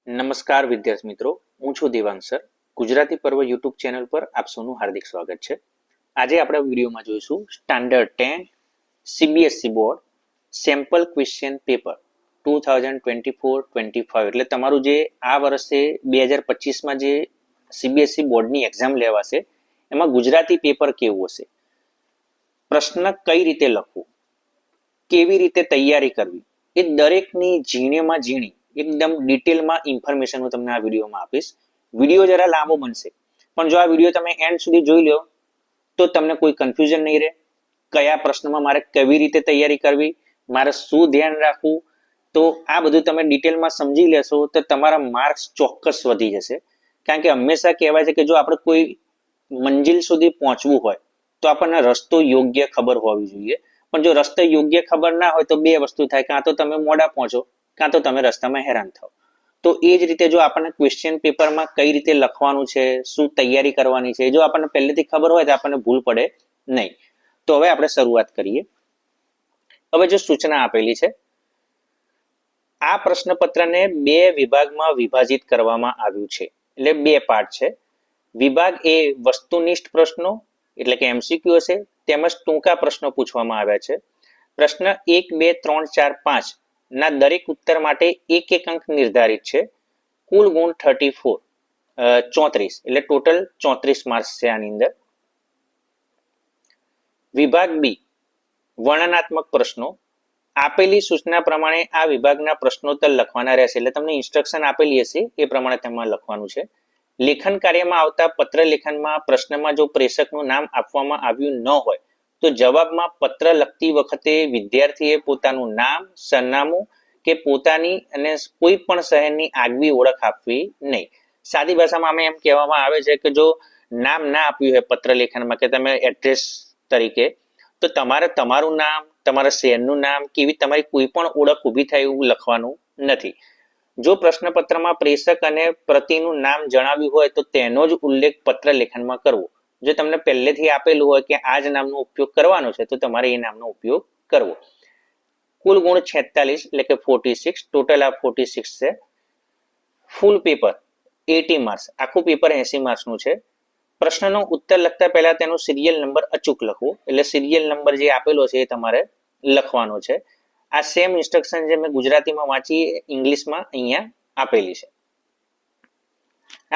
નમસ્કાર વિદ્યાર્થી મિત્રો, હું છું દેવાંગ સર. ગુજરાતી પર્વ યુટ્યુબ ચેનલ પર આપ સૌનું હાર્દિક સ્વાગત છે. આજે આપણે વિડીયોમાં જોઈશું standard 10 CBSE board sample question paper 2024-25 એટલે તમારું જે આ વર્ષે 2025માં જે સીબીએસઈ બોર્ડની એક્ઝામ લેવાશે એમાં ગુજરાતી પેપર કેવું હશે, પ્રશ્ન કઈ રીતે લખવું, કેવી રીતે તૈયારી કરવી, એ દરેકની ઝીણેમાં ઝીણી એકદમ ડિટેલમાં ઇન્ફોર્મેશન હું તમને આ વિડીયોમાં આપીશ. વિડીયો જરા લાંબો બનશે, પણ જો આ વિડીયો તમે એન્ડ સુધી જોઈ લો તો તમને કોઈ કન્ફ્યુઝન નહીં રહે. કયા પ્રશ્નમાં મારે કેવી રીતે તૈયારી કરવી, મારે શું ધ્યાન રાખવું, તો આ બધું તમે ડિટેલમાં સમજી લેશો તો તમારા માર્ક્સ ચોક્કસ વધી જશે. કારણ કે હંમેશા કહેવાય છે કે જો આપણે કોઈ મંજિલ સુધી પહોંચવું હોય તો આપણને રસ્તો યોગ્ય ખબર હોવી જોઈએ. પણ જો રસ્તો યોગ્ય ખબર ના હોય તો બે વસ્તુ થાય, કાં તો તમે મોડા પહોંચો, કાં તો તમે રસ્તામાં હેરાન થાઓ. તો એ જ રીતે જો આપણને ક્વેશ્ચન પેપરમાં કઈ રીતે લખવાનું છે, શું તૈયારી કરવાની છે, જો આપણને પહેલેથી ખબર હોય તો આપણને ભૂલ પડે નહીં. તો હવે આપણે શરૂઆત કરીએ. હવે જો સૂચના આપેલી છે, આ પ્રશ્નપત્રને બે વિભાગમાં વિભાજિત કરવામાં આવ્યું છે, એટલે બે પાર્ટ છે. વિભાગ એ વસ્તુનિષ્ઠ પ્રશ્નો એટલે કે એમસીક્યુ હશે, તેમજ ટૂંકા પ્રશ્નો પૂછવામાં આવ્યા છે. પ્રશ્ન 1, 2, 3, 4, 5 ના દરેક ઉત્તર માટે એક એક અંક નિર્ધારિત છે. કુલ ગુણ 34 એટલે ટોટલ 34 માર્ક્સ છે આની અંદર. વિભાગ બી વર્ણનાત્મક પ્રશ્નો. આપેલી સૂચના પ્રમાણે આ વિભાગના પ્રશ્નોત્તર લખવાના રહેશે, એટલે તમને ઇન્સ્ટ્રક્શન આપેલી હશે એ પ્રમાણે તેમાં લખવાનું છે. લેખન કાર્યમાં આવતા પત્ર લેખનમાં પ્રશ્નમાં જો પ્રેષકનું નામ આપવામાં આવ્યું ન હોય તો જવાબમાં પત્ર લખતી વખતે વિદ્યાર્થીએ પોતાનું નામ, સરનામું કે પોતાની અને કોઈ પણ શહેરની આગવી ઓળખ આપવી નહીં. સાદી ભાષામાં અમે એમ કહેવામાં આવે છે કે જો નામ ના આપ્યું હોય પત્ર લેખનમાં કે તમે એડ્રેસ તરીકે, તો તમારે તમારું નામ, તમારા શહેરનું નામ કે એવી તમારી કોઈ પણ ઓળખ ઊભી થાય એવું લખવાનું નથી. જો પ્રશ્નપત્રમાં પ્રેષક અને પ્રતિનું નામ જણાવ્યું હોય તો તેનો જ ઉલ્લેખ પત્ર લેખનમાં કરવો. જો તમને પહેલેથી આપેલું હોય કે આ જ નામનો ઉપયોગ કરવાનો છે તો તમારે એ નામનો ઉપયોગ કરવો. કુલ ગુણ 46 એટલે કે 46, ટોટલ આ 46 છે. ફૂલ પેપર 80 માર્ક્સ, આખું પેપર 80 માર્ક્સનું છે. પ્રશ્નનો ઉત્તર લખતા પહેલા તેનો સિરિયલ નંબર અચૂક લખવો, એટલે સિરિયલ નંબર જે આપેલો છે એ તમારે લખવાનો છે. આ સેમ ઇન્સ્ટ્રક્શન જે મેં ગુજરાતીમાં વાંચી ઇંગ્લિશમાં અહીંયા આપેલી છે.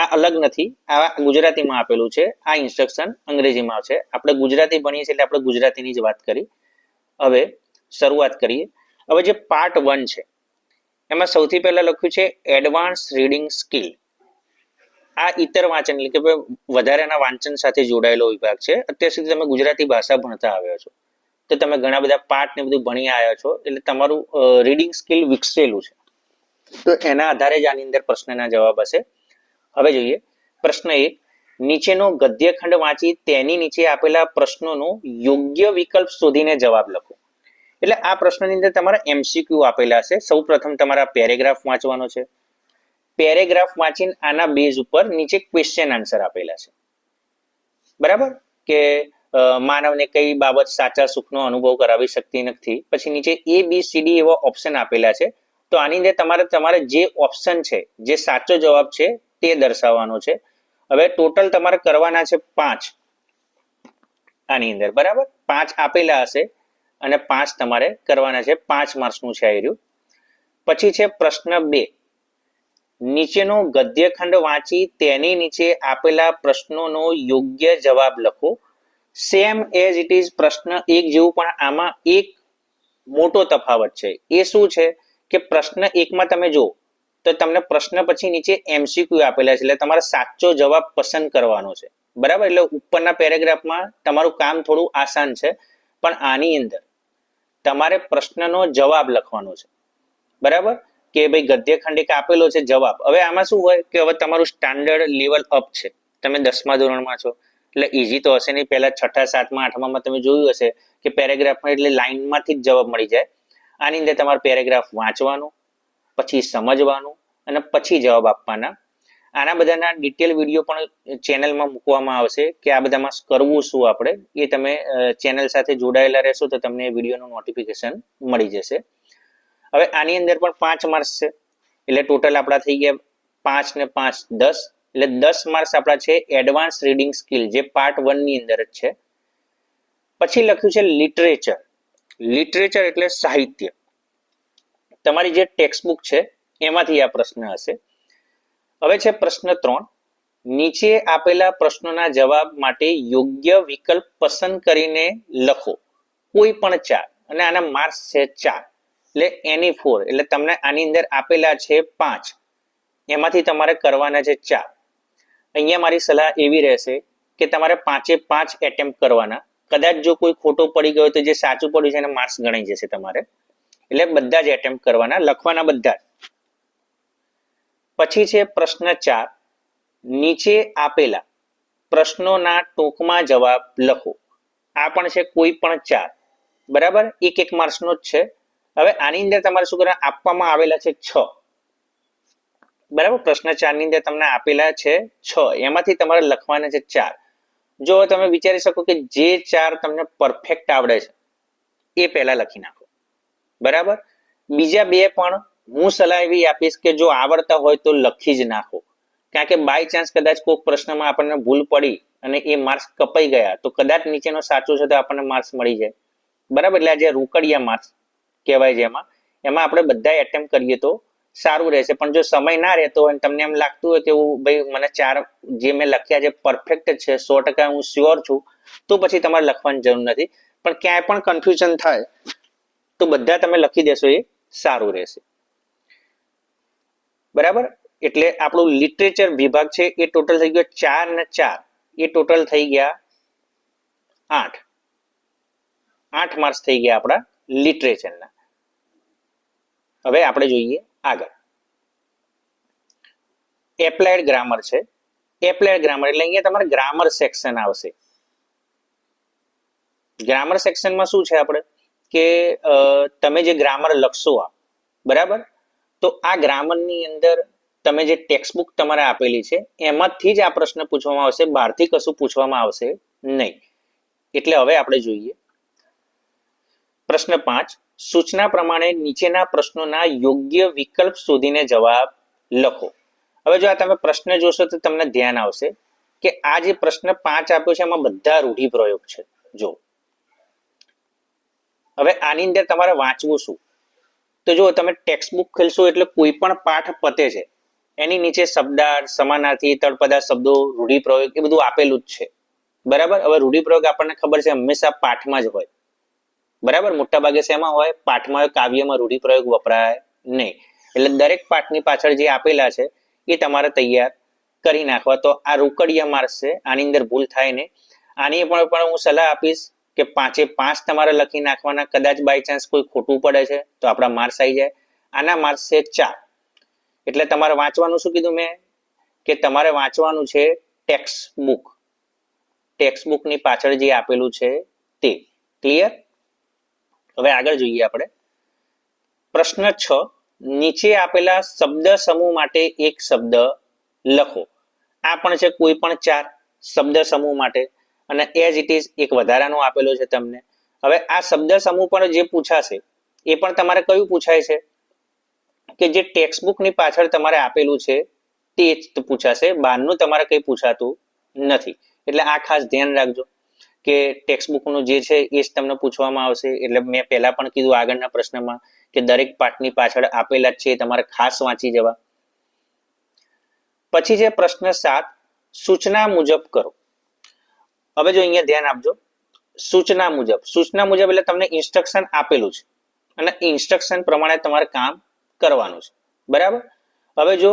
આ અલગ નથી, આ ગુજરાતીમાં આપેલું છે, આ ઇન્સ્ટ્રક્શન અંગ્રેજીમાં છે. આપણે ગુજરાતી ભણીએ છીએ એટલે આપણે ગુજરાતીની જ વાત કરી. હવે શરૂઆત કરીએ. હવે જે પાર્ટ 1 છે એમાં સૌથી પહેલા લખ્યું છે એડવાન્સ રીડિંગ સ્કિલ. આ ઇતર વાંચન એટલે કે વધારાના વાંચન સાથે જોડાયેલો વિભાગ છે. અત્યાર સુધી તમે ગુજરાતી ભાષા ભણતા આવ્યા છો તો તમે ઘણા બધા પાઠ ને બધું ભણી આવ્યા છો, એટલે તમારું રીડિંગ સ્કિલ વિકસેલું છે. તો એના આધારે જ આની અંદર પ્રશ્નના જવાબ હશે. હવે જોઈએ પ્રશ્ન 1. નીચેનો ગદ્યખંડ વાંચી તેની નીચે આપેલા પ્રશ્નોનો યોગ્ય વિકલ્પ શોધીને જવાબ લખો. એટલે આ પ્રશ્નની અંદર તમારા એમસીક્યુ આપેલા છે. સૌ પ્રથમ તમારા પેરેગ્રાફ વાંચવાનો છે. પેરેગ્રાફ વાંચીને આના બેઝ ઉપર નીચે ક્વેશ્ચન આન્સર આપેલા છે. બરાબર, કે માનવને કઈ બાબત સાચા સુખનો અનુભવ કરાવી શકતી નથી. પછી નીચે ABCD એવા ઓપ્શન આપેલા છે. તો આની અંદર તમારે જે ઓપ્શન છે, જે સાચો જવાબ છે તે દર્શાવવાનો છે. હવે ટોટલ તમારે કરવાના છે 5 આની અંદર. બરાબર, 5 આપેલા હશે અને 5 તમારે કરવાના છે. 5 માર્ક્સનું છે આ રહ્યું. પછી છે પ્રશ્ન 2. નીચેનો ગદ્યખંડ વાંચી તેની નીચે આપેલા પ્રશ્નોનો યોગ્ય જવાબ લખો. સેમ એઝ ઇટ ઇઝ પ્રશ્ન 1 જેવું, પણ આમાં એક મોટો તફાવત છે. એ શું છે કે પ્રશ્ન 1માં તમે જો તો તમને પ્રશ્ન પછી નીચે એમસીક્યુ આપેલા છે, એટલે તમારે સાચો જવાબ પસંદ કરવાનો છે. બરાબર, એટલે ઉપરના પેરેગ્રાફમાં તમારું કામ થોડું આસાન છે, પણ આની અંદર તમારે પ્રશ્નનો જવાબ લખવાનો છે. બરાબર, કે ભાઈ ગદ્યખંડ એક આપેલો છે જવાબ. હવે આમાં શું હોય કે હવે તમારું સ્ટાન્ડર્ડ લેવલ અપ છે, તમે 10મા ધોરણમાં છો એટલે ઈઝી તો હશે નહીં. પહેલા 6ઠા 7મા 8મામાં તમે જોયું હશે કે પેરેગ્રાફમાં એટલે લાઈનમાંથી જ જવાબ મળી જાય. આની અંદર તમારે પેરેગ્રાફ વાંચવાનું, પછી સમજવાનું અને પછી જવાબ આપવાના. આના બધાના ડિટેલ વિડીયો પણ ચેનલમાં મૂકવામાં આવશે કે આ બધામાં કરવું શું આપણે, એ તમે ચેનલ સાથે જોડાયેલા રહેશો તો તમને એ વિડીયોનું નોટિફિકેશન મળી જશે. હવે આની અંદર પણ 5 માર્ક્સ છે, એટલે ટોટલ આપણા થઈ ગયા 5 ને 5 10, એટલે 10 માર્ક્સ આપણા છે એડવાન્સ રીડિંગ સ્કિલ, જે પાર્ટ 1 ની અંદર જ છે. પછી લખ્યું છે લિટરેચર. લિટરેચર એટલે સાહિત્ય. તમારી જે ટેક્સ્ટ બુક છે એમાંથી આ પ્રશ્ન હશે. હવે છે પ્રશ્ન 3. નીચે આપેલા પ્રશ્નોના જવાબ માટે યોગ્ય વિકલ્પ પસંદ કરીને લખો, કોઈ પણ 4, અને આના માર્ક્સ છે 4, એટલે એની 4, એટલે તમને આની અંદર આપેલા છે 5, એમાંથી તમારે કરવાના છે 4. અહીંયા મારી સલાહ એવી રહેશે કે તમારે 5 એટેમ્પ કરવાના. કદાચ જો કોઈ ખોટો પડી ગયો તો જે સાચું પડ્યું છે એને માર્ક્સ ગણાઈ જશે તમારે, એટલે બધા જ એટેમ્પ કરવાના, લખવાના બધા જ. પછી છે પ્રશ્ન 4. નીચે આપેલા પ્રશ્નોના ટૂંકમાં જવાબ લખો. આ પણ છે કોઈ પણ 4, બરાબર, એક માર્ક્સનો જ છે. હવે આની અંદર તમારે શું કરવાનું, આપવામાં આવેલા છે 6, બરાબર. પ્રશ્ન 4 ની અંદર તમને આપેલા છે 6, એમાંથી તમારે લખવાના છે 4. જો તમે વિચારી શકો કે જે 4 તમને પરફેક્ટ આવડે છે એ પહેલા લખી નાખો, બરાબર. બીજા 2 પણ હું સલાહ એવી આપીશ કે જો આવડતા હોય તો લખી જ નાખો, કારણ કે બાય ચાન્સ કદાચ કોઈ પ્રશ્નમાં આપણને ભૂલ પડી અને એ માર્ક્સ કપાઈ ગયા તો કદાચ નીચેનો સાચો છે તો આપણને માર્ક્સ મળી જાય, બરાબર. એટલે આ જે રોકડિયા માર્ક્સ કહેવાય છે એમાં આપણે બધા એટેમ્પ કરીએ તો સારું રહેશે. પણ જો સમય ના રહેતો હોય તમને એમ લાગતું હોય કે ભાઈ મને 4 જે મેં લખ્યા છે પરફેક્ટ છે, 100% હું શ્યોર છું, તો પછી તમારે લખવાની જરૂર નથી. પણ ક્યાંય પણ કન્ફ્યુઝન થાય તો બધા તમે લખી દેશો એ સારું રહેશે, બરાબર. એટલે આપણું લિટરેચર વિભાગ છે એ ટોટલ થઈ ગયો 4 ને 4, એ ટોટલ થઈ ગયા 8 માર્ક્સ થઈ ગયા આપણા લિટરેચરના. હવે આપણે જોઈએ આગળ એપ્લાઇડ ગ્રામર છે. એપ્લાઇડ ગ્રામર એટલે અહીંયા તમારે ગ્રામર સેક્શન આવશે. ગ્રામર સેક્શનમાં શું છે આપણે કે તમે જે ગ્રામર લખશો બરાબર, તો આ ગ્રામરની અંદર તમે જે ટેક્સ્ટ બુક તમારે આપેલી છે એમાંથી જ આ પ્રશ્ન પૂછવામાં આવશે, બહારથી કશું પૂછવામાં આવશે નહીં. એટલે હવે આપણે જોઈએ પ્રશ્ન 5. સૂચના પ્રમાણે નીચેના પ્રશ્નોના યોગ્ય વિકલ્પ શોધીને જવાબ લખો. હવે જો આ તમે પ્રશ્ન જોશો તો તમને ધ્યાન આવશે કે આ જે પ્રશ્ન 5 આપ્યો છે એમાં બધા રૂઢિપ્રયોગ છે. જો હવે આની અંદર તમારે વાંચવું શું, તો જો તમે ટેક્સ્ટ બુક ખોલશો એટલે કોઈ પણ પાઠ પતે છે એની નીચે શબ્દાર્થ, સમાનાર્થી, તળપદા શબ્દો, રૂઢિપ્રયોગ એ બધું આપેલું જ છે, બરાબર. હવે રૂઢિપ્રયોગ આપણને ખબર છે હંમેશા પાઠમાં જ હોય, બરાબર. મોટા ભાગે શેમાં હોય, પાઠમાં હોય, કાવ્યમાં રૂઢિપ્રયોગ વપરાય નહીં. એટલે દરેક પાઠની પાછળ જે આપેલા છે એ તમારે તૈયાર કરી નાખવા. તો આ રોકડિયા માર્ક્સ છે, આની અંદર ભૂલ થાય ને. આની પણ હું સલાહ આપીશ કે 5 તમારે લખી નાખવાના. કદાચ બાય ચાન્સ કોઈ ખોટું પડે છે તો આપણા માર્ક્સ આવી જાય. આના માર્ક્સ છે 4. એટલે તમારે વાંચવાનું શું કીધું મેં કે તમારે વાંચવાનું છે ટેક્સ્ટ બુક. ટેક્સ્ટ બુકની પાછળ જે આપેલું છે તે. ક્લિયર? હવે આગળ જોઈએ આપણે પ્રશ્ન 6. નીચે આપેલા શબ્દ સમૂહ માટે એક શબ્દ લખો. આ પણ છે કોઈ પણ 4 શબ્દ સમૂહ માટે, અને એઝ ઇટ ઇઝ એક વધારાનો આપેલો છે તમને. હવે આ શબ્દ સમૂહ પર જે પૂછાશે એ પણ તમારે કયું પૂછાય છે કે જે ટેક્સ્ટ બુકની પાછળ તમારે આપેલું છે તે જ પૂછાશે, બહારનું તમારે કંઈ પૂછાતું નથી. એટલે આ ખાસ ધ્યાન રાખજો કે ટેક્સ્ટ બુકનું જે છે એ જ તમને પૂછવામાં આવશે. એટલે મેં પહેલા પણ કીધું આગળના પ્રશ્નમાં કે દરેક પાઠની પાછળ આપેલા છે તમારે ખાસ વાંચી જવા. પછી છે પ્રશ્ન 7. સૂચના મુજબ કરો. હવે જો અહીંયા ધ્યાન આપજો, સૂચના મુજબ એટલે તમને ઇન્સ્ટ્રક્શન આપેલું છે અને ઇન્સ્ટ્રક્શન પ્રમાણે તમારે કામ કરવાનું છે, બરાબર. હવે જો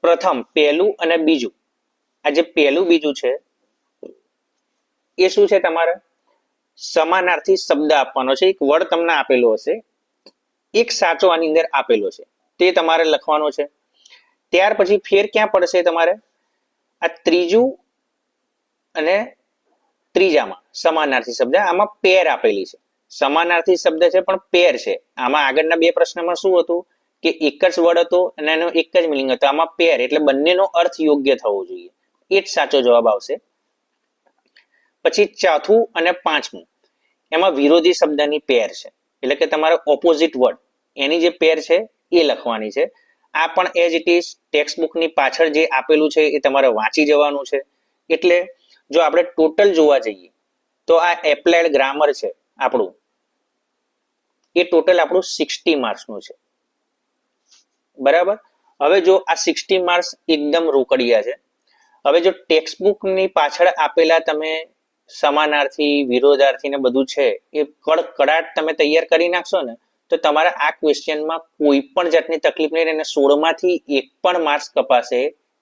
પ્રથમ, પહેલું અને બીજું, આ જે પહેલું બીજું છે એ શું છે, તમારે સમાનાર્થી શબ્દ આપવાનો છે. એક વર્ડ તમને આપેલો હશે, એક સાચો આની અંદર આપેલો છે, તે તમારે લખવાનો છે. ત્યાર પછી ફેર ક્યાં પડશે તમારે, આ ત્રીજું અને ત્રીજામાં સમાનાર્થી શબ્દ, આમાં પેર આપેલી છે. સમાનાર્થી શબ્દ છે પણ પેર છે. આમાં આગળના 2 પ્રશ્નમાં શું હતું કે એક જ વર્ડ હતો અને એનો એક જ મિનિંગ હતો. આમાં પેર એટલે બંનેનો અર્થ યોગ્ય થવો જોઈએ, એ જ સાચો જવાબ આવશે. પછી ચોથું અને પાંચમું, એમાં વિરોધી શબ્દની પેર છે, એટલે કે તમારે ઓપોઝિટ વર્ડ એની જે પેર છે એ લખવાની છે. આ પણ એઝ ઇટ ઇઝ ટેક્સ્ટ બુકની પાછળ જે આપેલું છે એ તમારે વાંચી જવાનું છે. એટલે જો આપણે ટોટલ જોવા જઈએ તો આ એપ્લાયડ ગ્રામર છે આપણું, એ ટોટલ આપણું 60 માર્ક્સનું છે. બરાબર. હવે જો આ 60 માર્ક્સ એકદમ રોકડિયા છે. હવે જો ટેક્સ્ટ બુકની પાછળ આપેલા તમે સમાનાર્થી, વિરોધાર્થી ને બધું છે એ કડકડાટ તમે તૈયાર કરી નાખશો ને તો તમારા આ ક્વેશ્ચનમાં કોઈ પણ જાતની તકલીફ નહીં રહે અને 16 માંથી એક પણ માર્ક્સ કપાશે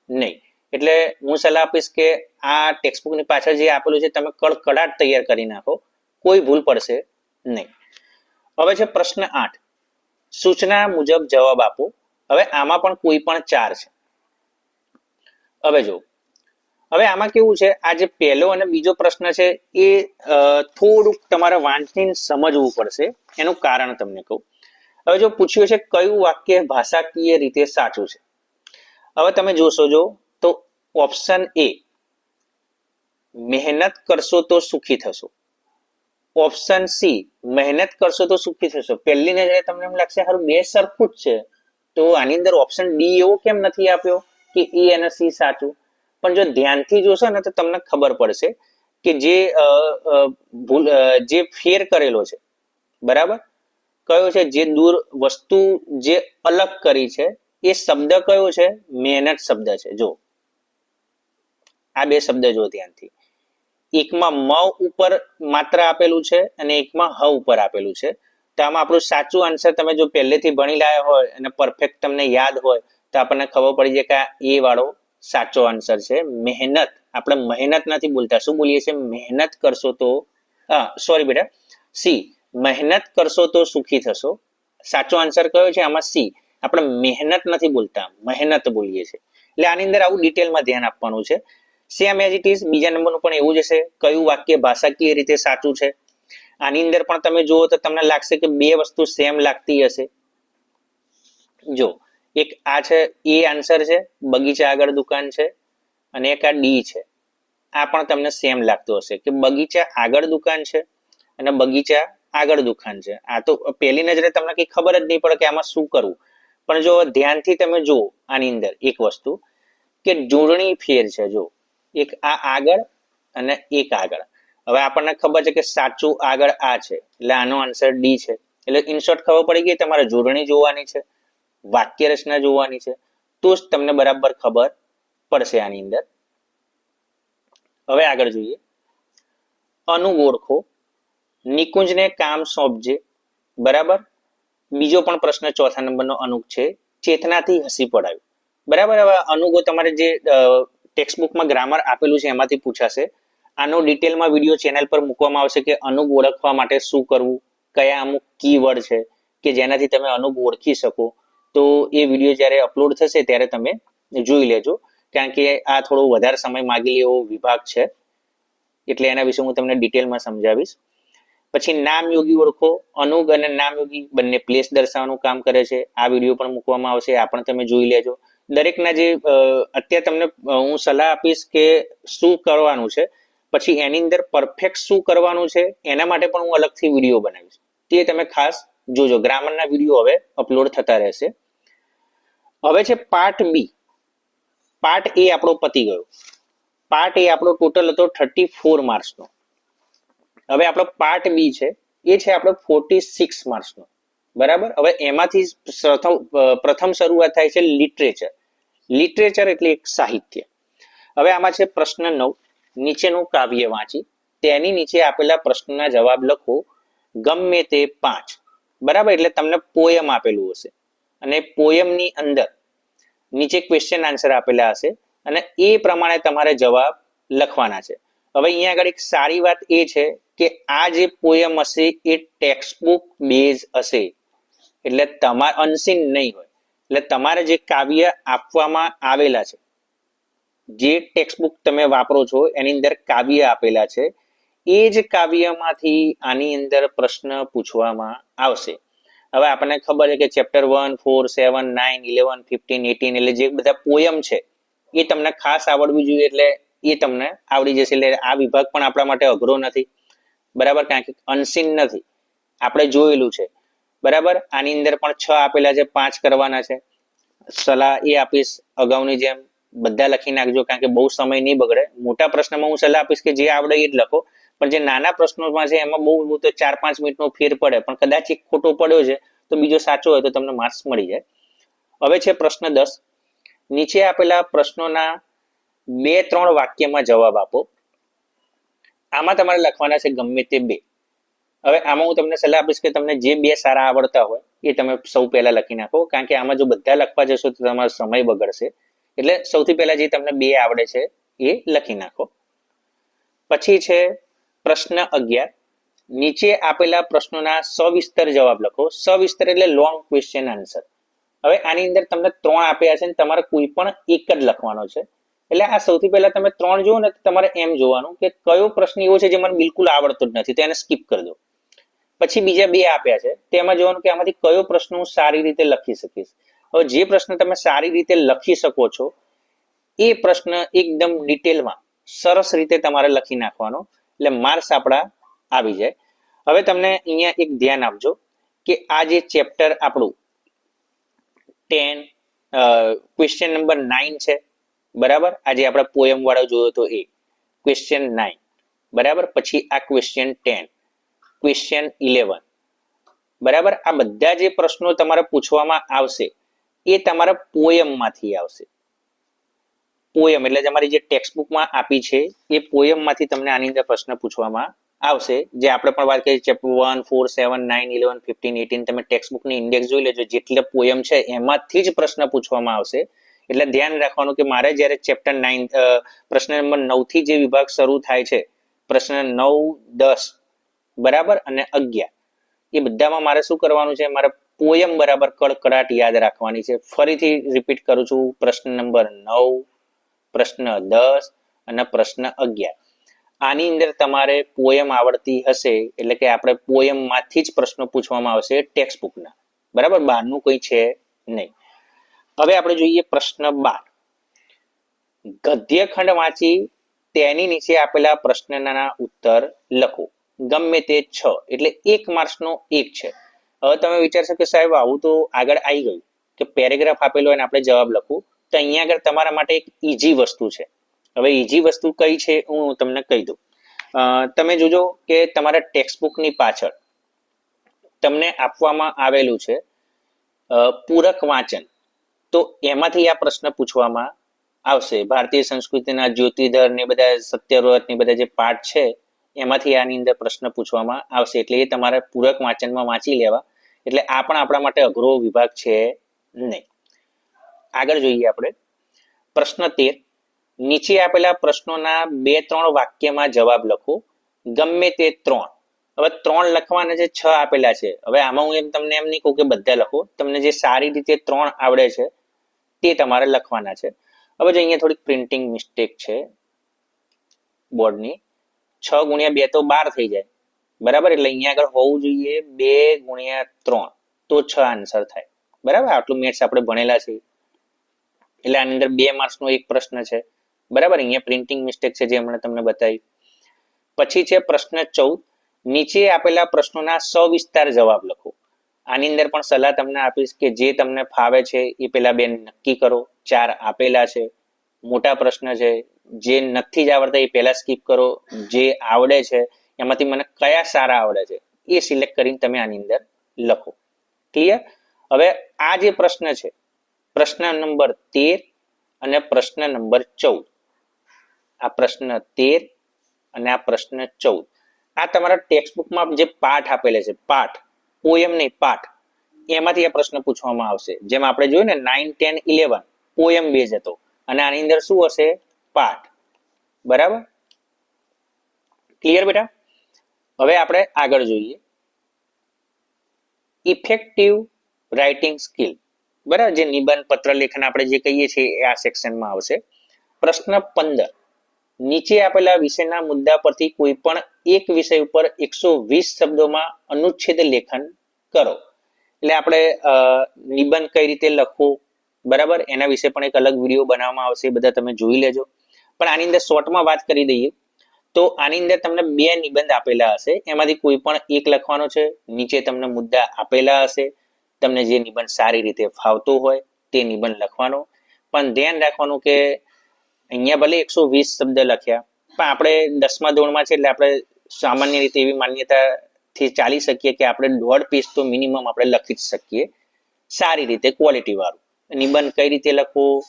નહીં. એટલે હું સલાહ આપીશ કે આ ટેક્સ્ટ બુકની પાછળ જે આપેલું છે તમે કડકડાટ તૈયાર કરી નાખો, કોઈ ભૂલ પડશે નહીં. હવે છે પ્રશ્ન 8, સૂચના મુજબ જવાબ આપો. હવે આમાં પણ કોઈ પણ 4 છે. હવે જો, હવે આમાં કેવું છે, આ જે પહેલો અને બીજો પ્રશ્ન છે એ થોડુંક તમારે વાંચીને સમજવું પડશે. એનું કારણ તમને કહું. હવે જો પૂછ્યું છે કયું વાક્ય ભાષાકીય રીતે સાચું છે. હવે તમે જોશો જો તો ઓપ્શન એ, મહેનત કરશો તો સુખી થશો. ઓપ્શન સી, મહેનત કરશો તો સુખી થશો. પહેલી નજરે તમને એમ લાગશે હારું બે સરખું જ છે, તો આની અંદર ઓપ્શન ડી એવો કેમ નથી આપ્યો કે એ અને સી સાચું. પણ જો ધ્યાનથી જોશો ને તો તમને ખબર પડશે કે જે ફેર કરેલો છે, બરાબર, કયો છે, જે દૂર વસ્તુ જે અલગ કરી છે એ શબ્દ કયો છે, મહેનત શબ્દ છે. જો આ બે શબ્દ જો ધ્યાનથી, એકમાં મ ઉપર માત્ર આપેલું છે અને એકમાં હ ઉપર આપેલું છે. તો આમાં આપણું સાચું આન્સર તમે જો પહેલેથી ભણી લાયા હોય અને પરફેક્ટ તમને યાદ હોય તો આપણને ખબર પડી જાય કે આ એ વાળો સાચો આન્સર છે. મહેનત, આપણે મહેનત નથી બોલતા, શું બોલીએ છીએ, મહેનત કરશો તો, સોરી બેટા, સી, મહેનત કરશો તો સુખી થશો. સાચો આન્સર કયો છે આમાં, સી. આપણે મહેનત નથી બોલતા, મહેનત બોલીએ છીએ. એટલે આની અંદર આવું ડિટેલમાં ધ્યાન આપવાનું છે. સેમ એઝ ઇટ ઇઝ બીજા નંબરનું પણ એવું જ હશે, કયું વાક્ય ભાષાકીય રીતે સાચું છે. આની અંદર પણ તમે જુઓ તો તમને લાગશે કે બે વસ્તુ સેમ લાગતી હશે. જો એક આ છે, એ આન્સર છે, બગીચા આગળ દુકાન છે, અને એક આ ડી છે. આ પણ તમને સેમ લાગતું હશે કે બગીચા આગળ દુકાન છે અને બગીચા આગળ દુકાન છે. આ તો પહેલી નજરે તમને કઈ ખબર જ નહીં પડે કે આમાં શું કરવું. પણ જો ધ્યાનથી તમે જુઓ આની અંદર એક વસ્તુ કે જોડણી ફેર છે. જો એક આ આગળ અને એક આગળ. હવે આપણને ખબર છે કે સાચું આગળ આ છે એટલે આનો આન્સર ડી છે. એટલે ઇન શોર્ટ ખબર પડી ગઈ, તમારે જોડણી જોવાની છે, વાક્ય રચના જોવાની છે, તો જ તમને બરાબર ખબર પડશે આની અંદર. હવે આગળ જોઈએ, અનુગ ઓળખો, નિકુંજને કામ સોંપજે. બરાબર. બીજો પણ પ્રશ્ન 4થા નંબરનો અનુગ છે, ચેતનાથી હસી પડાવ્યું. બરાબર. હવે અનુગો તમારે જે ટેક્સ્ટ બુકમાં ગ્રામર આપેલું છે એમાંથી પૂછાશે. આનો ડિટેલમાં વિડીયો ચેનલ પર મૂકવામાં આવશે કે અનુગ ઓળખવા માટે શું કરવું, કયા અમુક કીવર્ડ છે કે જેનાથી તમે અનુગ ઓળખી શકો. તો એ વિડીયો જ્યારે અપલોડ થશે ત્યારે તમે જોઈ લેજો, કારણ કે આ થોડો વધારે સમય માગી લે એવો વિભાગ છે, એટલે એના વિશે હું તમને ડિટેલમાં સમજાવીશ. પછી નામયોગી ઓળખો, અનુગ અને નામયોગી બંને પ્લેસ દર્શાવવાનું કામ કરે છે. આ વિડીયો પણ મૂકવામાં આવશે, આ પણ તમે જોઈ લેજો. દરેકના જે અત્યારે તમને હું સલાહ આપીશ કે શું કરવાનું છે, પછી એની અંદર પરફેક્ટ શું કરવાનું છે એના માટે પણ હું અલગથી વિડીયો બનાવીશ, તે તમે ખાસ જોજો. ગ્રામરના વિડીયો હવે અપલોડ થતા રહેશે. હવે છે પાર્ટ બી. પાર્ટ એ આપણો પતી ગયો. પાર્ટ એ આપણો ટોટલ હતો 34 માર્ક્સનો. હવે આપણો પાર્ટ બી છે એ છે આપણો 46 માર્ક્સનો. બરાબર. હવે એમાંથી પ્રથમ શરૂઆત થાય છે લિટરેચર. લિટરેચર એટલે એક સાહિત્ય. હવે આમાં છે પ્રશ્ન 9, નીચેનું કાવ્ય વાંચી તેની નીચે આપેલા પ્રશ્નના જવાબ લખો, ગમે તે 5. બરાબર. એટલે તમને પોયમ આપેલું હશે અને પોયમની અંદર નીચે ક્વેશ્ચન આન્સર આપેલા હશે અને એ પ્રમાણે તમારે જવાબ લખવાના છે. હવે અહીંયા આગળ એક સારી વાત એ છે કે આ જે પોયમ હશે એ ટેક્સ્ટ બુક બેઝ હશે, એટલે તમારે અનસીન નહીં હોય. એટલે તમારે જે કાવ્ય આપવામાં આવેલા છે, જે ટેક્સ્ટ બુક તમે વાપરો છો એની અંદર કાવ્ય આપેલા છે, એ જ કાવ્યમાંથી આની અંદર પ્રશ્ન પૂછવામાં આવશે. હવે આપણને ખબર છે કે ચેપ્ટર 1, 4, 7, 9, 11, 15, 18 એટલે જે બધા પોયમ છે એ તમને ખાસ આવડવું જોઈએ, એટલે એ તમને આવડી જશે. એટલે આ વિભાગ પણ આપણા માટે અઘરો નથી. બરાબર. કારણ કે અનસીન નથી, આપણે જોયેલું છે. બરાબર. આની અંદર પણ 6 આપેલા છે, 5 કરવાના છે. સલાહ એ આપીશ અગાઉની જેમ બધા લખી નાખજો, કારણ કે બહુ સમય નહીં બગડે. મોટા પ્રશ્નમાં હું સલાહ આપીશ કે જે આવડે એ જ લખો, પણ જે નાના પ્રશ્નોમાં છે એમાં બહુ તો 4-5 મિનિટનો ફેર પડે, પણ કદાચ એક ખોટો પડ્યો છે તો બીજો સાચો હોય તો તમને માર્ક્સ મળી જાય. હવે છે પ્રશ્ન 10. નીચે આપેલા પ્રશ્નોના 2-3 વાક્યમાં જવાબ આપો. આમાં તમારે લખવાના છે ગમે તે 2. હવે આમાં હું તમને સલાહ આપીશ કે તમને જે 2 સારા આવડતા હોય એ તમે સૌ પહેલા લખી નાખો, કારણ કે આમાં જો બધા લખવા જશો તો તમારો સમય બગડશે. એટલે સૌથી પહેલા જે તમને 2 આવડે છે એ લખી નાખો. પછી છે પ્રશ્ન 11. નીચે આપેલા પ્રશ્નોના સવિસ્તર જવાબ લખો. સવિસ્તર એટલે લોંગ ક્વેશ્ચન આન્સર. હવે આની અંદર તમને 3 આપ્યા છે ને તમારે કોઈ પણ એક જ લખવાનો છે. એટલે આ સૌથી પહેલા તમે 3 જુઓ ને તમારે એમ જોવાનું કે કયો પ્રશ્ન એવો છે જે મને બિલકુલ આવડતો જ નથી, તો એને સ્કીપ કરી દો. પછી બીજા 2 આપ્યા છે તેમાં જોવાનું કે આમાંથી કયો પ્રશ્ન હું સારી રીતે લખી શકીશ. હવે જે પ્રશ્ન તમે સારી રીતે લખી શકો છો એ પ્રશ્ન એકદમ ડિટેલમાં સરસ રીતે તમારે લખી નાખવાનો, એટલે માર્ક્સ આપણા આવી જાય. હવે તમને અહીંયા એક ધ્યાન આપજો કે આ જે ચેપ્ટર આપણું 10 ક્વેશ્ચન નંબર 9 છે, બરાબર. આજે આપણે પોયમ વાળો જોયો તો એ ક્વેશ્ચન 9, બરાબર. પછી આ ક્વેશ્ચન 10, ક્વેશ્ચન 11, બરાબર. આ બધા જે પ્રશ્નો તમારે પૂછવામાં આવશે એ તમારા પોયમમાંથી આવશે. પોયમ એટલે તમારી જે ટેક્સ્ટ બુકમાં આપી છે એ પોયમમાંથી તમને આની અંદર પ્રશ્ન પૂછવામાં આવશે. જે આપણે પણ વાત કરી ચેપ્ટર 1, 4, 7, 9, 11, 15, 18 તમે ટેક્સ્ટ બુકની ઇન્ડેક્સ જોઈ લેજો, જેટલા પોયમ છે એમાંથી જ પ્રશ્ન પૂછવામાં આવશે. એટલે ધ્યાન રાખવાનું કે મારે જ્યારે ચેપ્ટર 9 પ્રશ્ન નંબર 9 થી જે વિભાગ શરૂ થાય છે, પ્રશ્ન 9, 10, બરાબર, અને 11, એ બધામાં મારે શું કરવાનું છે, મારે પોયમ બરાબર કડકડાટ યાદ રાખવાની છે. ફરીથી રિપીટ કરું છું, પ્રશ્ન નંબર 9, પ્રશ્ન 10 અને પ્રશ્ન 11. આની અંદર તમારે પોયમ આવડતી હશે એટલે કે આપણે પોયમ માંથી જ પ્રશ્નો પૂછવામાં આવશે ટેક્સ્ટ બુકના, બરાબર, બહારનું કોઈ છે નહીં. હવે આપણે જોઈએ પ્રશ્ન 12. ગદ્યખંડ વાંચી તેની નીચે આપેલા પ્રશ્નના ઉત્તર લખો. ગમે તે 6, એટલે 1 માર્ક્સનો 1 છે. હવે તમે વિચારશો કે સાહેબ આવું તો આગળ આવી ગયું કે પેરેગ્રાફ આપેલો હોય અને આપણે જવાબ લખવું, તો અહીંયા આગળ તમારા માટે એક ઈઝી વસ્તુ છે. હવે ઈઝી વસ્તુ કઈ છે હું તમને કહી દઉં. તમે જોજો કે તમારા ટેક્સ્ટ બુકની પાછળ તમને આપવામાં આવેલું છે પૂરક વાંચન. તો એમાંથી આ પ્રશ્ન પૂછવામાં આવશે. ભારતીય સંસ્કૃતિના જ્યોતિધર ને બધા સત્યવ્રત ને બધા જે પાઠ છે એમાંથી આની અંદર પ્રશ્ન પૂછવામાં આવશે. એટલે એ તમારે પૂરક વાંચનમાં વાંચી લેવા. એટલે આ પણ આપણા માટે અઘરો વિભાગ છે નહીં. આગળ જોઈએ આપણે પ્રશ્ન 13. નીચે આપેલા પ્રશ્નોના 2-3 વાક્યમાં જવાબ લખો. ગમે તે 3. હવે 3 લખવાના છે, 6 આપેલા છે. હવે આમાં હું તમને એમ નહીં કહું કે બધા લખો, તમને જે સારી રીતે 3 આવડે છે તે તમારે લખવાના છે. હવે જો અહીંયા થોડીક પ્રિન્ટિંગ મિસ્ટેક છે બોર્ડની. 6 ગુણ્યા 2 તો 12 થઈ જાય, બરાબર. એટલે અહીંયા આગળ હોવું જોઈએ 2 ગુણ્યા 3 તો 6 આન્સર થાય, બરાબર. આટલું મેથ્સ આપણે ભણેલા છે એટલે આની અંદર 2 માર્ક્સનો એક પ્રશ્ન છે, બરાબર. અહીંયા પ્રિન્ટિંગ મિસ્ટેક છે જે હમણાં તમને બતાવી. પછી છે પ્રશ્ન 14. નીચે આપેલા પ્રશ્નોના સવિસ્તાર જવાબ લખો. આની અંદર પણ સલાહ તમને આપીશ કે જે તમને ફાવે છે એ પેલા 2 નક્કી કરો. 4 આપેલા છે, મોટા પ્રશ્ન છે. જે નથી જ આવડતા એ પહેલા સ્કીપ કરો. જે આવડે છે એમાંથી મને કયા સારા આવડે છે એ સિલેક્ટ કરીને તમે આની અંદર લખો. ક્લિયર? હવે આ જે પ્રશ્ન છે, પ્રશ્ન નંબર 13 અને પ્રશ્ન નંબર 14, આ પ્રશ્ન 13 અને આ પ્રશ્ન 14, આ તમારા ટેક્સ્ટ બુકમાં જે પાઠ આપેલા છે, પાઠ, પોયમ નહીં પાઠ, એમાંથી આ પ્રશ્ન પૂછવામાં આવશે. જેમ આપણે જોયું ને 9, 10, 11 પોયમ બેઝ હતો અને આની અંદર શું હશે, પાઠ, બરાબર. ક્લિયર બેટા? હવે આપણે આગળ જોઈએ ઇફેક્ટિવ રાઇટિંગ સ્કિલ, બરાબર. જે નિબંધ પત્ર લેખન આપણે જે કહીએ છીએ એ આ સેક્શનમાં આવશે. પ્રશ્ન 15. નીચે આપેલા વિષયના મુદ્દા પરથી કોઈ પણ એક વિષય ઉપર 120 શબ્દોમાં અનુચ્છેદ લેખન કરો. એટલે આપણે નિબંધ કઈ રીતે લખવું, બરાબર, એના વિશે પણ એક અલગ વિડીયો બનાવવામાં આવશે, બધા તમે જોઈ લેજો. પણ આની અંદર શોર્ટમાં વાત કરી દઈએ તો આની અંદર તમને 2 નિબંધ આપેલા હશે, એમાંથી કોઈ પણ એક લખવાનો છે. નીચે તમને મુદ્દા આપેલા હશે, તમને જે નિબંધ સારી રીતે ફાવતો હોય તે નિબંધ લખવાનો. પણ ધ્યાન રાખવાનું કે અહીંયા ભલે 120 શબ્દ લખ્યા, પણ આપણે 10મા ધોરણમાં છે એટલે આપણે સામાન્ય રીતે એવી માન્યતાથી ચાલી શકીએ કે આપણે 1.5 પેજ તો મિનિમમ આપણે લખી જ શકીએ સારી રીતે, ક્વોલિટી વાળું. નિબંધ કઈ રીતે લખવું,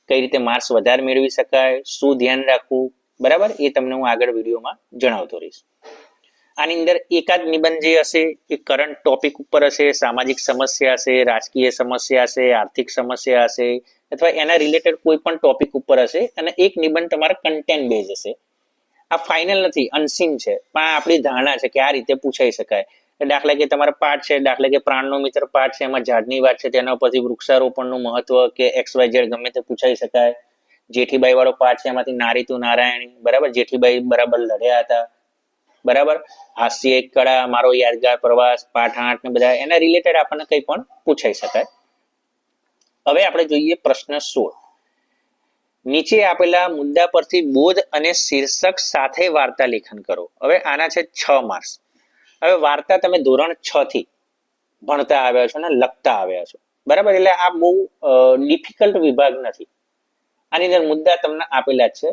કઈ રીતે માર્ક્સ વધારે મેળવી શકાય, શું ધ્યાન રાખવું, બરાબર, એ તમને હું આગળ વિડીયોમાં જણાવતો રહીશ. આની અંદર એકાદ નિબંધ જે હશે એ કરંટ ટોપિક ઉપર હશે, સામાજિક સમસ્યા હશે, રાજકીય સમસ્યા હશે, આર્થિક સમસ્યા હશે, અથવા એના રિલેટેડ કોઈ પણ ટોપિક ઉપર હશે, અને એક નિબંધ તમારા કન્ટેન્ટ બેઝ હશે. આ ફાઇનલ નથી, અનસીન છે, પણ આપણી ધારણા છે કે આ રીતે પૂછાઈ શકાય. દાખલા કે તમારા પાઠ છે, દાખલા કે પ્રાણનો મિત્ર પાઠ છે, એમાં ઝાડની વાત છે, તેના પરથી વૃક્ષારોપણનું મહત્વ કે XYZ ગમે તે પૂછાઈ શકાય. જેઠીબાઈ વાળો પાઠ છે, એમાંથી નારી તું નારાયણી, બરાબર, જેઠીબાઈ બરાબર લડ્યા હતા, બરાબર. હાસ્ય એક કળા, મારો યાદગાર પ્રવાસ, પાઠ 8 ને બધા એના રિલેટેડ આપણને કંઈ પણ પૂછાઈ શકાય. હવે આપણે જોઈએ પ્રશ્ન 16. નીચે આપેલા મુદ્દા પરથી બોધ અને શીર્ષક સાથે વાર્તા લેખન કરો. હવે આના છે 6 માર્ક્સ. હવે વાર્તા તમે ધોરણ 6 થી ભણતા આવ્યા છો ને લખતા આવ્યા છો, બરાબર, એટલે આ બહુ ડિફિકલ્ટ વિભાગ નથી. આની અંદર મુદ્દા તમને આપેલા જ છે.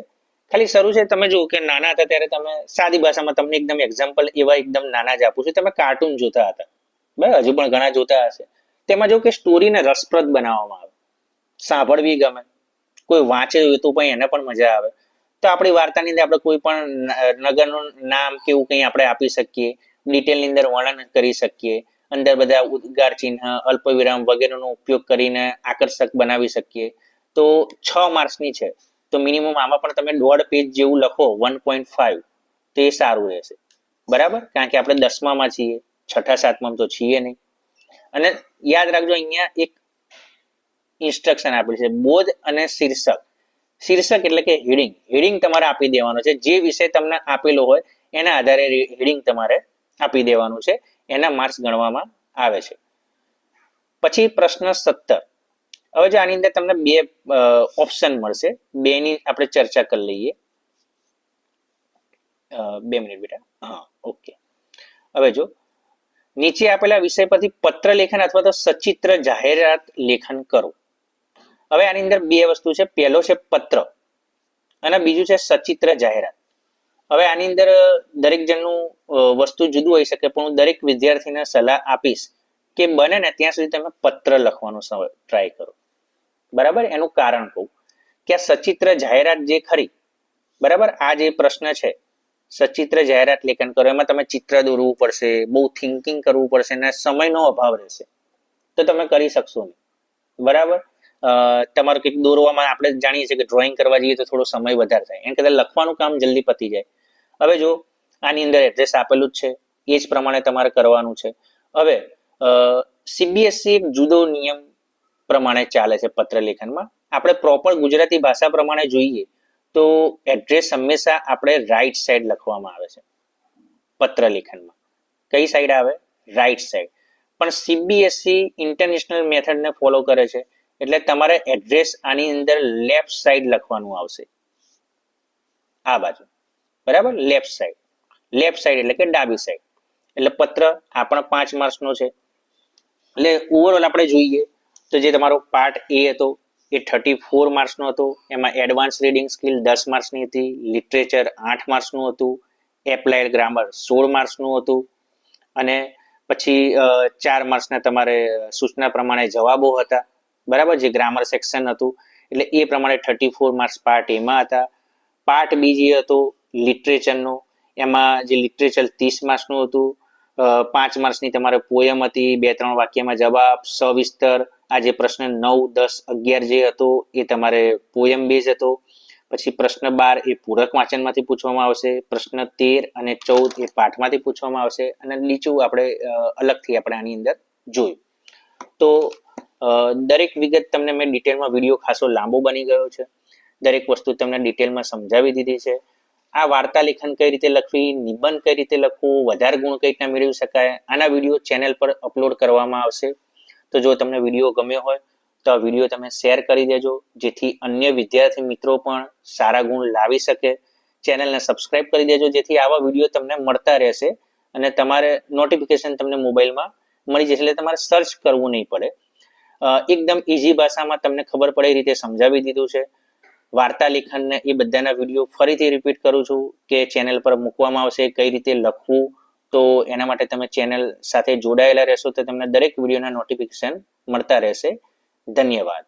ખાલી શરૂ છે, તમે જુઓ કે નાના હતા ત્યારે તમે સાદી ભાષામાં તમને એકદમ એક્ઝામ્પલ એવા એકદમ નાના જ આપું છું. તમે કાર્ટૂન જોતા હતા, બરાબર, હજુ પણ ઘણા જોતા હશે. તેમાં જો કે સ્ટોરીને રસપ્રદ બનાવવામાં આવે, સાંભળવી ગમે, કોઈ વાંચે તો પણ એને પણ મજા આવે. તો આપણી વાર્તાની અંદર આપણે કોઈ પણ નગરનું નામ કે એવું કંઈ આપણે આપી શકીએ, ડિટેલની અંદર વર્ણન કરી શકીએ, અંદર બધા ઉદ્ગાર ચિહ્ન, અલ્પવિરામ વગેરેનો ઉપયોગ કરીને આકર્ષક બનાવી શકીએ. તો 6 માર્ક્સની છે, તો મિનિમમ આમાં પણ તમે 1.5 પેજ જેવું લખો, 1.5, તો એ સારું રહેશે, બરાબર, કારણ કે આપણે 10મામાં છીએ, 6ઠા 7મામાં તો છીએ નહીં. અને યાદ રાખજો, અહીંયા એક ઇન્સ્ટ્રક્શન આપેલી છે, બોધ અને શીર્ષક. શીર્ષક એટલે કે હેડિંગ. હેડિંગ તમારે આપી દેવાનો છે. જે વિષય તમને આપેલો હોય એના આધારે હેડિંગ તમારે આપી દેવાનું છે. એના માર્ક્સ ગણવામાં આવે છે. પછી પ્રશ્ન 17. હવે જો આની અંદર તમને 2 ઓપ્શન મળશે, 2ની આપણે ચર્ચા કરી લઈએ. 2 મિનિટ બેટા. હા, ઓકે. હવે જો નીચે આપેલા વિષય પરથી પત્ર લેખન અથવા તો સચિત્ર જાહેરાત લેખન કરો. હવે આની અંદર 2 વસ્તુ છે. પહેલો છે પત્ર અને બીજું છે સચિત્ર જાહેરાત. હવે આની અંદર દરેક જણનું વસ્તુ જુદું હોઈ શકે, પણ હું દરેક વિદ્યાર્થીને સલાહ આપીશ કે બને ને ત્યાં સુધી તમે પત્ર લખવાનો ટ્રાય કરો, બરાબર. એનું કારણ કહું કે આ સચિત્ર જાહેરાત જે ખરી, બરાબર, આ જે પ્રશ્ન છે સચિત્ર જાહેરાત લેખન કરો, એમાં તમે ચિત્ર દોરવું પડશે, બહુ થિંકિંગ કરવું પડશે, અને સમયનો અભાવ રહેશે, તો તમે કરી શકશો નહીં, બરાબર. તમારું કંઈક દોરવામાં આપણે જાણીએ છીએ કે ડ્રોઈંગ કરવા જઈએ તો થોડો સમય વધારે થાય, એમ કદાચ લખવાનું કામ જલ્દી પતી જાય. હવે જો આની અંદર એડ્રેસ આપેલું જ છે, એ જ પ્રમાણે તમારે કરવાનું છે. હવે CBSE એક જુદો નિયમ પ્રમાણે ચાલે છે પત્ર લેખનમાં. આપણે પ્રોપર ગુજરાતી ભાષા પ્રમાણે જોઈએ તો એડ્રેસ હંમેશા આપણે રાઈટ સાઈડ લખવામાં આવે છે પત્ર લેખનમાં. કઈ સાઈડ આવે? Right side. પણ CBSE ઇન્ટરનેશનલ મેથડને ફોલો કરે છે, એટલે તમારે એડ્રેસ આની અંદર લેફ્ટ સાઈડ લખવાનું આવશે, આ બાજુ, બરાબર, લેફ્ટ સાઈડ. લેફ્ટ સાઈડ એટલે કે ડાબી સાઈડ. એટલે પત્ર આપણા 5 માર્ક્સનો છે. એટલે ઓવરઓલ આપણે જોઈએ તો જે તમારો પાર્ટ A હતો એ 34 માર્ક્સનો હતો. એમાં એડવાન્સ રીડિંગ સ્કિલ 10 માર્ક્સની હતી, લિટરેચર 8 માર્ક્સનું હતું, એપ્લાઇડ ગ્રામર 16 માર્ક્સનું હતું, અને પછી 4 માર્ક્સના તમારે સૂચના પ્રમાણે જવાબો હતા, બરાબર, જે ગ્રામર સેક્શન હતું. એટલે એ પ્રમાણે 34 માર્ક્સ પાર્ટ એમાં હતા. પાર્ટ B જે હતો લિટરેચરનો, એમાં જે લિટરેચર 30 માર્ક્સનું હતું. 5 માર્ક્સની તમારે પોયમ હતી, 2-3 વાક્યમાં જવાબ, સવિસ્તર. આ જે પ્રશ્ન 9, 10, 11 જે હતો એ તમારે પોયમ બેઝ હતો. પછી પ્રશ્ન 12 એ પૂરક વાંચનમાંથી પૂછવામાં આવશે. પ્રશ્ન 13 અને 14 એ પાઠમાંથી પૂછવામાં આવશે, અને નીચું આપણે અલગથી આપણે આની અંદર જોયું. તો દરેક વિગત તમને મેં ડિટેલમાં, વિડીયો ખાસો લાંબો બની ગયો છે, દરેક વસ્તુ તમને ડિટેલમાં સમજાવી દીધી છે. આ વાર્તા લેખન કઈ રીતે લખવી, નિબંધ કઈ રીતે લખવું, વધારે ગુણ કઈ રીતના મેળવી શકાય, આના વિડીયો ચેનલ પર અપલોડ કરવામાં આવશે. તો જો તમને વિડીયો ગમ્યો હોય તો આ વિડીયો તમે શેર કરી દેજો, જેથી અન્ય વિદ્યાર્થી મિત્રો પણ સારા ગુણ લાવી શકે. ચેનલને સબસ્ક્રાઇબ કરી દેજો, જેથી આવા વિડીયો તમને મળતા રહેશે અને તમારે નોટિફિકેશન તમને મોબાઈલમાં મળી જશે, એટલે તમારે સર્ચ કરવું નહીં પડે. એકદમ ઇઝી ભાષામાં તમને ખબર પડે એ રીતે સમજાવી દીધું છે. વાર્તા લેખનને એ બધાના વિડીયો ફરીથી રિપીટ કરું છું કે ચેનલ પર મૂકવામાં આવશે કઈ રીતે લખવું. તો એના માટે તમે ચેનલ સાથે જોડાયેલા રહેશો તો તમને દરેક વિડીયોના નોટિફિકેશન મળતા રહેશે. ધન્યવાદ.